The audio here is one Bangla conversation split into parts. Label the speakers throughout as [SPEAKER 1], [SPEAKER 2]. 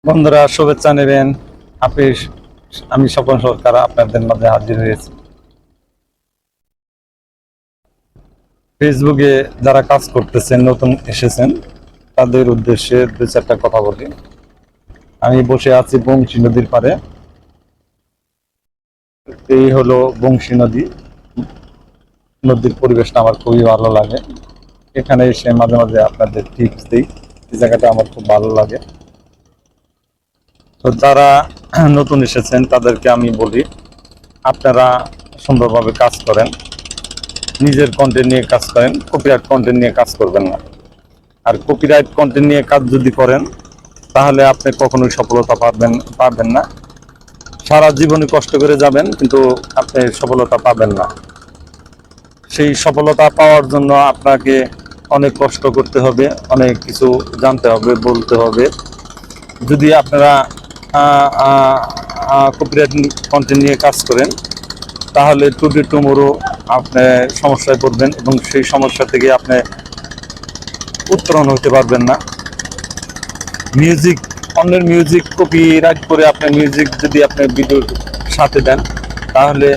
[SPEAKER 1] বন্ধুরা শুভেচ্ছা নেবেন। আপনি আমি স্বপন সরকার আপনাদের মাঝে হাজির হয়েছি। ফেসবুকে যারা কাজ করতেছেন, নতুন এসেছেন, তাদের উদ্দেশ্যে দু চারটা কথা বলি। আমি বসে আছি বংশী নদীর পাড়ে। এই হলো বংশী নদী। নদীর পরিবেশটা আমার খুবই ভালো লাগে। এখানে এসে মাঝে মাঝে আপনাদের টিপস দিই। এই জায়গাটা আমার খুব ভালো লাগে। তো যারা নতুন এসেছেন তাদেরকে আমি বলি, আপনারা সুন্দরভাবে কাজ করেন, নিজের কন্টেন্ট নিয়ে কাজ করেন, কপিরাইট কন্টেন্ট নিয়ে কাজ করবেন না। আর কপিরাইট কন্টেন্ট নিয়ে কাজ যদি করেন তাহলে আপনি কখনোই সফলতা পাবেন না। সারা জীবনে কষ্ট করে যাবেন কিন্তু আপনি সফলতা পাবেন না। সেই সফলতা পাওয়ার জন্য আপনাকে অনেক কষ্ট করতে হবে, অনেক কিছু জানতে হবে, বলতে হবে। যদি আপনারা কপিরাইট কন্টেন্ট নিয়ে কাজ করেন তাহলে টুডে টুমোরো আপনি সমস্যায় পড়বেন এবং সেই সমস্যা থেকে আপনি উত্তরণ হতে পারবেন না। মিউজিক, অন্যের মিউজিক কপিরাইট করে আপনার মিউজিক যদি আপনি ভিডিওর সাথে দেন তাহলে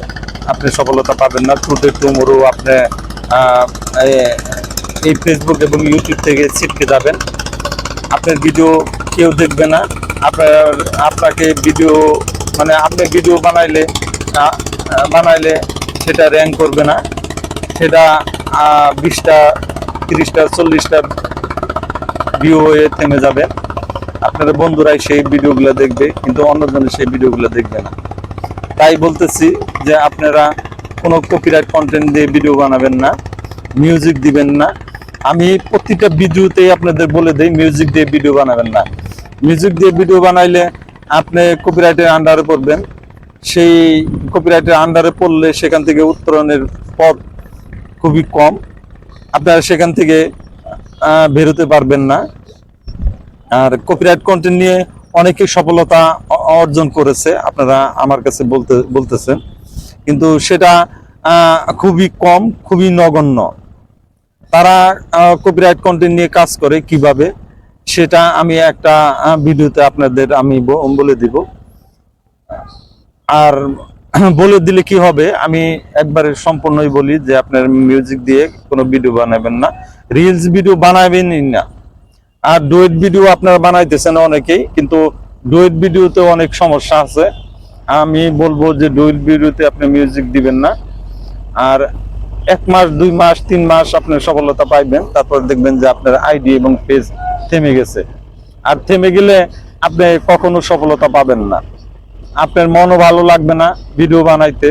[SPEAKER 1] আপনি সফলতা পাবেন না। টুডে টুমোরো আপনি এই ফেসবুক এবং ইউটিউব থেকে ছিটকে যাবেন। আপনার ভিডিও কেউ দেখবে না। আপনাকে ভিডিও মানে আপনি ভিডিও বানাইলে সেটা র্যাঙ্ক করবে না। সেটা 20টা 30টা 40টা ভিউ হয়ে থেমে যাবে। আপনাদের বন্ধুরাই সেই ভিডিওগুলো দেখবে কিন্তু অন্যজনের সেই ভিডিওগুলো দেখবে না। তাই বলতেছি যে আপনারা কোনো কপিরাইট কন্টেন্ট দিয়ে ভিডিও বানাবেন না, মিউজিক দিবেন না। আমি প্রত্যেকটা ভিডিওতেই আপনাদের বলে দেই মিউজিক দিয়ে ভিডিও বানাবেন না। মিউজিক দিয়ে ভিডিও বানাইলে আপনি কপিরাইটের আন্ডারে পড়বেন। সেই কপিরাইটের আন্ডারে পড়লে সেখান থেকে উত্তরণের পথ খুবই কম। আপনারা সেখান থেকে বেরোতে পারবেন না। আর কপিরাইট কন্টেন্ট নিয়ে অনেকে সফলতা অর্জন করেছে, আপনারা আমার কাছে বলতেছেন, কিন্তু সেটা খুবই কম, খুবই নগণ্য। তারা কপিরাইট কন্টেন্ট নিয়ে কাজ করে কিভাবে সেটা আমি একটা ভিডিওতে আপনাদের আমি বলে দিব। আর বলে দিলে কি হবে, আমি একবারে সম্পূর্ণই বলি যে আপনার মিউজিক দিয়ে কোনো ভিডিও বানাবেন না, রিলস ভিডিও বানাবেনই না। আর ডুয়েট ভিডিও আপনারা বানাইতেছেন অনেকেই, কিন্তু ডুয়েট ভিডিওতে অনেক সমস্যা আছে। আমি বলবো যে ডুয়েট ভিডিওতে আপনি মিউজিক দিবেন না। আর 1 মাস 2 মাস 3 মাস আপনি সফলতা পাইবেন, তারপর দেখবেন যে আপনার আইডি এবং পেজ থেমে গেছে। আর থেমে গেলে আপনি কখনো সফলতা পাবেন না। আপনার মনও ভালো লাগবে না ভিডিও বানাইতে।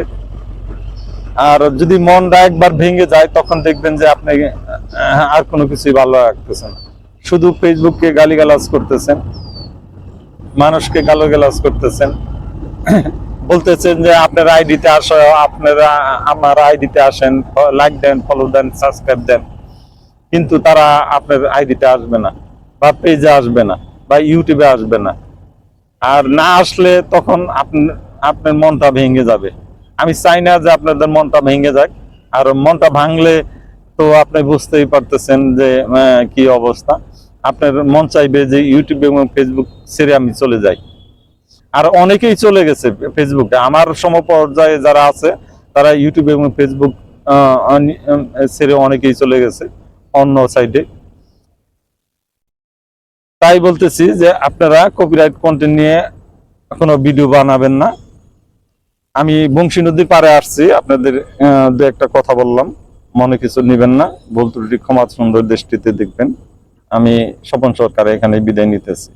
[SPEAKER 1] আর যদি মনটা একবার ভেঙে যায় তখন দেখবেন যে আপনি আর কোনো কিছুই ভালো লাগতেছে না। শুধু ফেসবুককে গালিগালাজ করতেছেন, মানুষকে গালাগালাজ করতেছেন, বলতেছেন যে আপনার আইডিতে আসো, আপনারা আমার আইডিতে আসেন, লাইক দেন, ফলো দেন, সাবস্ক্রাইব দেন, কিন্তু তারা আপনার আইডিতে আসবে না বা পেজে আসবে না বা ইউটিউবে আসবে না। আর না আসলে তখন আপনার মনটা ভেঙে যাবে। আমি চাই না যে আপনাদের মনটা ভেঙে যাক। আর মনটা ভাঙলে তো আপনি বুঝতেই পারতেছেন যে কি অবস্থা। আপনার মন চাইবে যে ইউটিউব এবং ফেসবুক ছেড়ে আমি চলে যাই। আর অনেকেই চলে গেছে ফেসবুকে। আমার সমপর্যায়ে যারা আছে তারা ইউটিউব এবং ফেসবুক ছেড়ে অনেকেই চলে গেছে অন্য সাইডে। তাই বলতেছি যে আপনারা কপিরাইট কন্টেন্ট নিয়ে কোনো ভিডিও বানাবেন না। আমি বংশী নদীর পাড়ে আসছি, আপনাদের দু একটা কথা বললাম, মনে কিছু নেবেন না, ভুল ত্রুটি ক্ষমা সুন্দর দৃষ্টিতে দেখবেন। আমি স্বপন সরকার এখানে বিদায় নিতেছি।